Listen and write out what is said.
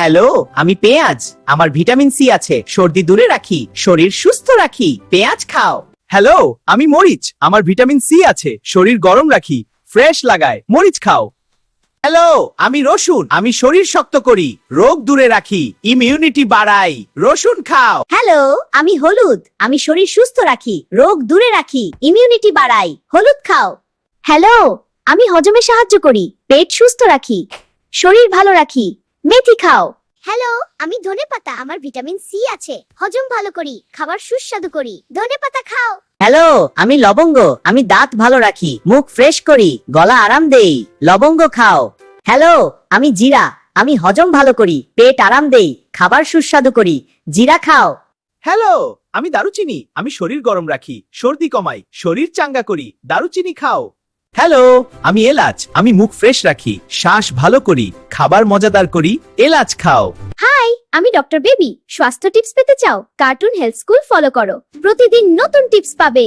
Hello, আমি পেঁয়াজ। আমার ভিটামিন সি আছে, সর্দি দূরে রাখি, শরীর সুস্থ রাখি। পেঁয়াজ খাও। হ্যালো, আমি মরিচ। আমার ভিটামিন সি আছে, শরীর গরম রাখি, ফ্রেশ লাগায়। মরিচ খাও। হ্যালো, আমি রসুন। আমি শরীর শক্ত করি, রোগ দূরে রাখি, ইমিউনিটি বাড়াই। রসুন খাও। হ্যালো, আমি হলুদ। আমি শরীর সুস্থ রাখি, রোগ দূরে রাখি, ইমিউনিটি বাড়াই। হলুদ খাও। হ্যালো, আমি হজমে সাহায্য করি, পেট সুস্থ রাখি, শরীর ভালো রাখি। মেথি খাও। হ্যালো, আমি ধনেপাতা। আমার ভিটামিন সি আছে, হজম ভালো করি, খাবার সুস্বাদু করি। ধনেপাতা খাও। হ্যালো, আমি লবঙ্গ। আমি দাঁত ভালো রাখি, মুখ ফ্রেশ করি, গলা আরাম দেই। লবঙ্গ খাও। হ্যালো, আমি জিরা। আমি হজম ভালো করি, পেট আরাম দেই, খাবার সুস্বাদু করি। জিরা খাও। হ্যালো, আমি দারুচিনি। আমি শরীর গরম রাখি, সর্দি কমাই, শরীর চাঙ্গা করি। দারুচিনি খাও। হ্যালো, আমি এলাচ। আমি মুখ ফ্রেশ রাখি, শ্বাস ভালো করি, খাবার মজাদার করি। এলাচ খাও। হাই, আমি ডক্টর বেবি। স্বাস্থ্য টিপস পেতে চাও? কার্টুন হেলথ স্কুল ফলো করো, প্রতিদিন নতুন টিপস পাবে।